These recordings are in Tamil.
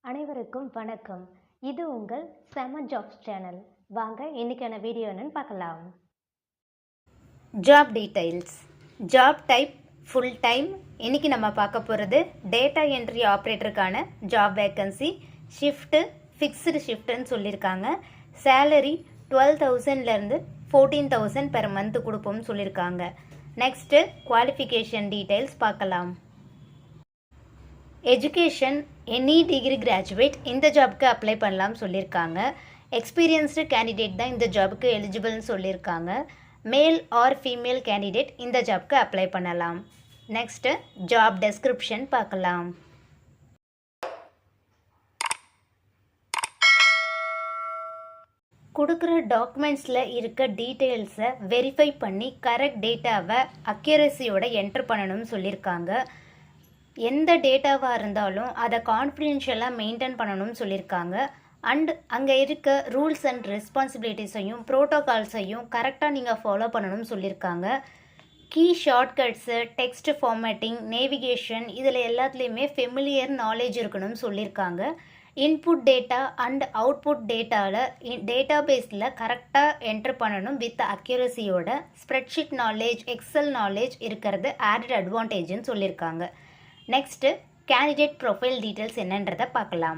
அனைவருக்கும் வணக்கம். இது உங்கள் செம ஜாப்ஸ் சேனல். வாங்க இன்னைக்கான வீடியோ என்னன்னு பார்க்கலாம். Job details. Job type full time. இன்னைக்கு நம்ம பார்க்க போகிறது டேட்டா என்ட்ரி ஆப்ரேட்டருக்கான ஜாப் வேக்கன்சி. ஷிஃப்ட்டு ஃபிக்ஸ்டு ஷிஃப்ட்டுன்னு சொல்லியிருக்காங்க. சேலரி 12,000லேருந்து 14,000 பெர் மந்த் கொடுப்போம்னு சொல்லியிருக்காங்க. நெக்ஸ்ட்டு குவாலிஃபிகேஷன் டீடைல்ஸ் பார்க்கலாம். எஜுகேஷன் எனி டிகிரி கிராஜுவேட் இந்த ஜாபுக்கு அப்ளை பண்ணலாம் சொல்லியிருக்காங்க. எக்ஸ்பீரியன்ஸ்டு கேண்டிடேட் தான் இந்த ஜாபுக்கு எலிஜிபிள்னு சொல்லியிருக்காங்க. மேல் ஆர் ஃபீமேல் கேண்டிடேட் இந்த ஜாபுக்கு அப்ளை பண்ணலாம். நெக்ஸ்ட்டு ஜாப் டெஸ்கிரிப்ஷன் பார்க்கலாம். கொடுக்குற டாக்குமெண்ட்ஸில் இருக்க டீட்டெயில்ஸை வெரிஃபை பண்ணி கரெக்ட் டேட்டாவை அக்யூரஸியோட என்ட்ரு பண்ணணும்னு சொல்லியிருக்காங்க. எந்த டேட்டாவாக இருந்தாலும் அதை கான்ஃபிடென்ஷியலாக மெயின்டைன் பண்ணணும்னு சொல்லியிருக்காங்க. அண்ட் அங்கே இருக்க ரூல்ஸ் அண்ட் ரெஸ்பான்சிபிலிட்டிஸையும் ப்ரோட்டோகால்ஸையும் கரெக்டாக நீங்கள் ஃபாலோ பண்ணணும்னு சொல்லியிருக்காங்க. Key shortcuts, text formatting, navigation இதில் எல்லாத்துலேயுமே ஃபெமிலியர் நாலேஜ் இருக்கணும்னு சொல்லியிருக்காங்க. இன்புட் டேட்டா அண்ட் அவுட்புட் டேட்டாவில் டேட்டா பேஸில் கரெக்டாக என்ட்ரு பண்ணணும் வித் அக்யூரஸியோட. ஸ்ப்ரெட்ஷீட் நாலேஜ், எக்ஸல் நாலேஜ் இருக்கிறது ஆடட் அட்வான்டேஜ்னு சொல்லியிருக்காங்க. நெக்ஸ்ட்டு கேண்டிடேட் ப்ரொஃபைல் டீட்டெயில்ஸ் என்னன்றதை பார்க்கலாம்.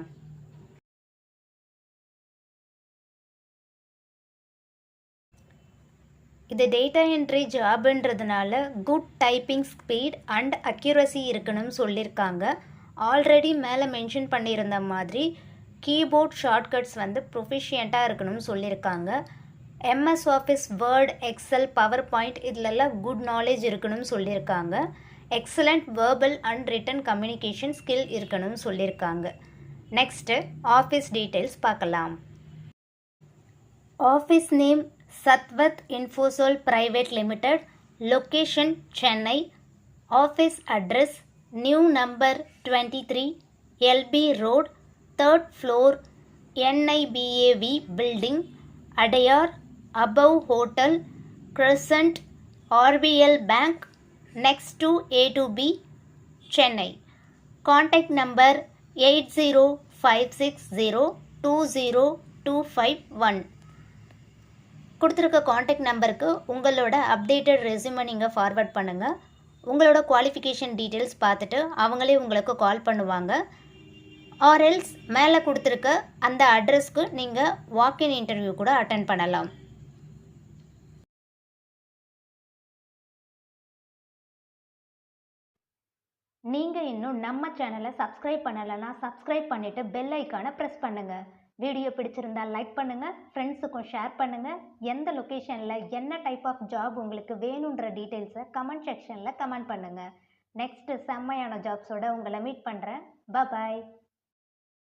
இது டேட்டா என்ட்ரி ஜாப்ன்றதுனால good typing speed and accuracy இருக்கணும்னு சொல்லியிருக்காங்க. ஆல்ரெடி மேலே மென்ஷன் பண்ணியிருந்த மாதிரி கீபோர்ட் ஷார்ட்கட்ஸ் ப்ரொஃபிஷியண்ட்டாக இருக்கணும்னு சொல்லியிருக்காங்க. MS Office, Word, Excel, PowerPoint இதிலெல்லாம் குட் நாலேஜ் இருக்கணும்னு சொல்லியிருக்காங்க. Excellent verbal and written communication skill இருக்கணும்னு சொல்லியிருக்காங்க. நெக்ஸ்ட்டு ஆஃபீஸ் டீட்டெயில்ஸ் பார்க்கலாம். Office name Sathvat Infosol Private Limited. Location Chennai. Office address new number 23 LB road, 3rd floor, NIBAV building, Adyar, above hotel, Crescent, RBL bank, next to A2B, Chennai. Contact number 8056020251. கொடுத்துருக்க காண்டாக்ட் நம்பருக்கு உங்களோட அப்டேட்டட் ரெஸ்யூமை நீங்கள் ஃபார்வர்ட் பண்ணுங்கள். உங்களோட குவாலிஃபிகேஷன் டீட்டெயில்ஸ் பார்த்துட்டு அவங்களே உங்களுக்கு கால் பண்ணுவாங்க. ஆர்எல்ஸ் மேலே கொடுத்துருக்க அந்த அட்ரஸ்க்கு நீங்கள் வாக்இன் இன்டர்வியூ கூட அட்டென்ட் பண்ணலாம். நீங்கள் இன்னும் நம்ம சேனலை சப்ஸ்கிரைப் பண்ணலைன்னா சப்ஸ்கிரைப் பண்ணிவிட்டு பெல் ஐக்கானை ப்ரெஸ் பண்ணுங்கள். வீடியோ பிடிச்சிருந்தால் லைக் பண்ணுங்கள், ஃப்ரெண்ட்ஸுக்கும் ஷேர் பண்ணுங்கள். எந்த லொக்கேஷனில் என்ன டைப் ஆஃப் ஜாப் உங்களுக்கு வேணுன்ற டீட்டெயில்ஸை கமெண்ட் செக்ஷனில் கமெண்ட் பண்ணுங்கள். நெக்ஸ்ட்டு செம்மையான ஜாப்ஸோடு உங்களை மீட் பண்ணுறேன். பாய்.